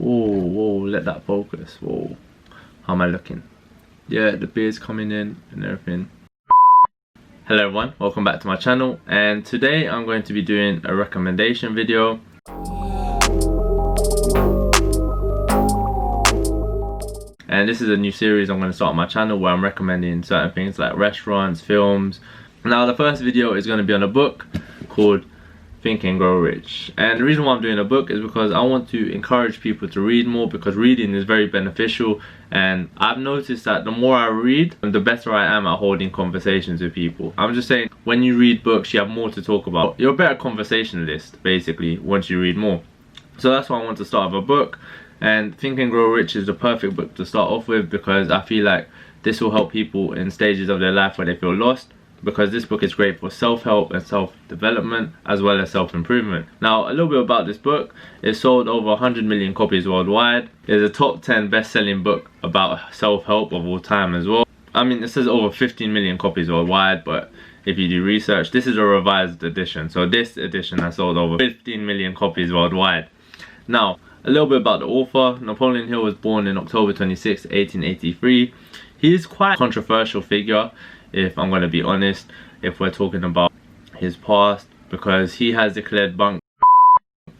Whoa, let that focus. Whoa, how am I looking? Yeah, the beard's coming in and everything. Hello everyone, welcome back to my channel, and today I'm going to be doing a recommendation video. And this is a new series I'm going to start on my channel where I'm recommending certain things like restaurants, films. Now the first video is going to be on a book called Think and Grow Rich. And the reason why I'm doing a book is because I want to encourage people to read more, because reading is very beneficial, and I've noticed that the more I read, the better I am at holding conversations with people. I'm just saying, when you read books, you have more to talk about. You're a better conversationalist, basically, once you read more. So that's why I want to start with a book, and Think and Grow Rich is the perfect book to start off with, because I feel like this will help people in stages of their life where they feel lost, because this book is great for self-help and self-development as well as self-improvement. Now, a little bit about this book. It's sold over 100 million copies worldwide. It's a top 10 best-selling book about self-help of all time as well. I mean, it says over 15 million copies worldwide, but if you do research, this is a revised edition. So this edition has sold over 15 million copies worldwide. Now, a little bit about the author. Napoleon Hill was born in October 26, 1883. He is quite a controversial figure, if I'm going to be honest, if we're talking about his past, because he has declared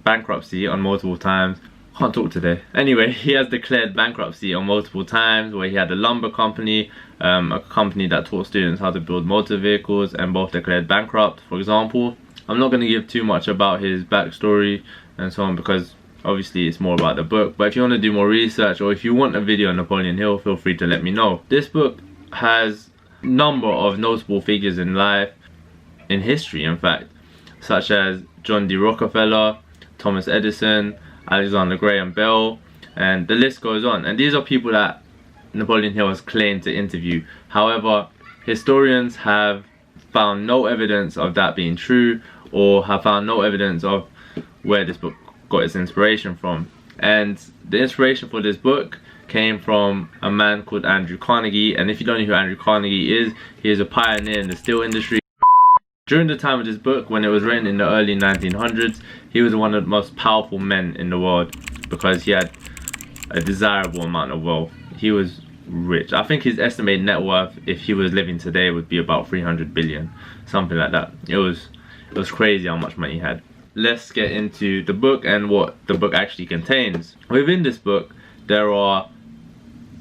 bankruptcy on multiple times. Can't talk today. Anyway, he has declared bankruptcy on multiple times, where he had a lumber company, a company that taught students how to build motor vehicles, and both declared bankrupt, for example. I'm not going to give too much about his backstory and so on, because obviously it's more about the book. But if you want to do more research, or if you want a video on Napoleon Hill, feel free to let me know. This book has number of notable figures in life, in history in fact, such as John D. Rockefeller, Thomas Edison, Alexander Graham Bell, and the list goes on. And these are people that Napoleon Hill has claimed to interview. However, historians have found no evidence of that being true, or have found no evidence of where this book got its inspiration from. And the inspiration for this book came from a man called Andrew Carnegie. And if you don't know who Andrew Carnegie is, he is a pioneer in the steel industry. During the time of this book, when it was written in the early 1900s, he was one of the most powerful men in the world, because he had a desirable amount of wealth. He was rich. I think his estimated net worth, if he was living today, would be about 300 billion, something like that. It was crazy how much money he had. Let's get into the book and what the book actually contains. Within this book, there are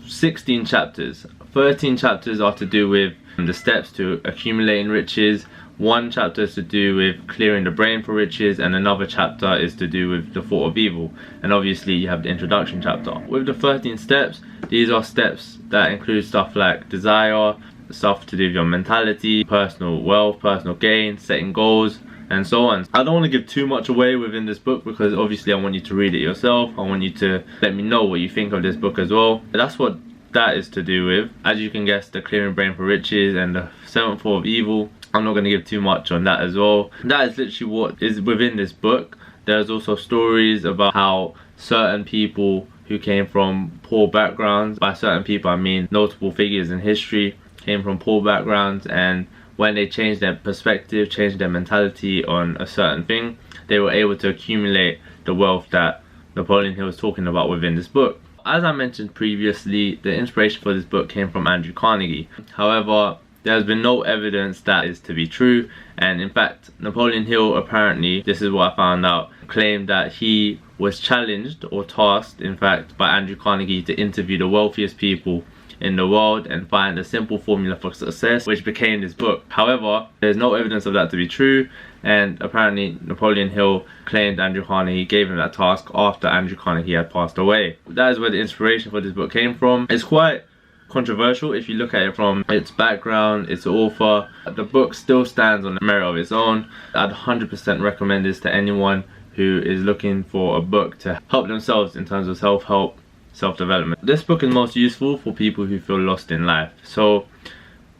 16 chapters. 13 chapters are to do with the steps to accumulating riches. One chapter is to do with clearing the brain for riches, and another chapter is to do with the thought of evil. And obviously you have the introduction chapter. With the 13 steps, these are steps that include stuff like desire, stuff to do with your mentality, personal wealth, personal gain, setting goals, and so on. I don't want to give too much away within this book, because obviously I want you to read it yourself. I want you to let me know what you think of this book as well. That's what that is to do with. As you can guess, the clearing brain for riches and the seventh thought of evil. I'm not going to give too much on that as well. That is literally what is within this book. There's also stories about how certain people who came from poor backgrounds, by certain people I mean notable figures in history, came from poor backgrounds, and when they changed their perspective, changed their mentality on a certain thing, they were able to accumulate the wealth that Napoleon Hill was talking about within this book. As I mentioned previously, the inspiration for this book came from Andrew Carnegie. However, there has been no evidence that is to be true, and in fact, Napoleon Hill apparently, this is what I found out, claimed that he was challenged, or tasked in fact, by Andrew Carnegie to interview the wealthiest people in the world and find a simple formula for success, which became this book. However, there's no evidence of that to be true, and apparently Napoleon Hill claimed Andrew Carnegie gave him that task after Andrew Carnegie had passed away. That is where the inspiration for this book came from. It's quite controversial if you look at it from its background, its author. The book still stands on the merit of its own. I'd 100% recommend this to anyone who is looking for a book to help themselves in terms of self-help, self-development. This book is most useful for people who feel lost in life. So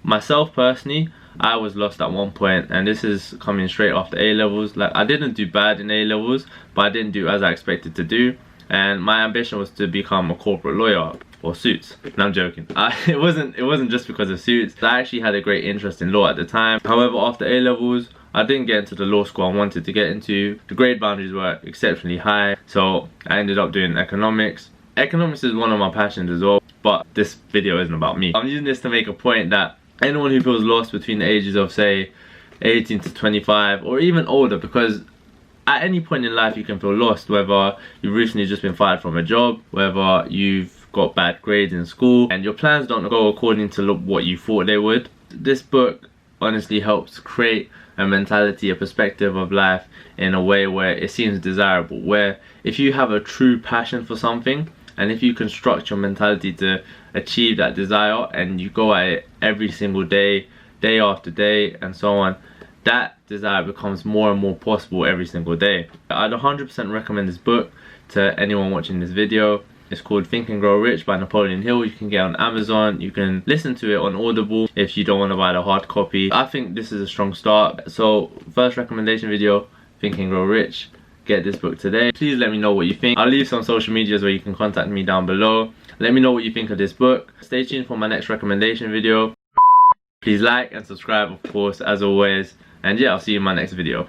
myself personally, I was lost at one point, and this is coming straight after A-levels. Like, I didn't do bad in A-levels, but I didn't do as I expected to do, and my ambition was to become a corporate lawyer, or Suits. No, I'm joking. It wasn't just because of Suits. I actually had a great interest in law at the time. However, after A-levels, I didn't get into the law school I wanted to get into. The grade boundaries were exceptionally high, so I ended up doing economics. Economics is one of my passions as well, but this video isn't about me. I'm using this to make a point that anyone who feels lost between the ages of, say, 18 to 25 or even older, because at any point in life you can feel lost, whether you've recently just been fired from a job, whether you've got bad grades in school and your plans don't go according to what you thought they would. This book honestly helps create a mentality, a perspective of life in a way where it seems desirable, where if you have a true passion for something and if you construct your mentality to achieve that desire and you go at it every single day, day after day and so on, that desire becomes more and more possible every single day. I'd 100% recommend this book to anyone watching this video. It's called Think and Grow Rich by Napoleon Hill. You can get it on Amazon. You can listen to it on Audible if you don't want to buy the hard copy. I think this is a strong start. So first recommendation video, Think and Grow Rich. Get this book today. Please let me know what you think. I'll leave some social medias where you can contact me down below. Let me know what you think of this book. Stay tuned for my next recommendation video. Please like and subscribe, of course, as always. And yeah, I'll see you in my next video.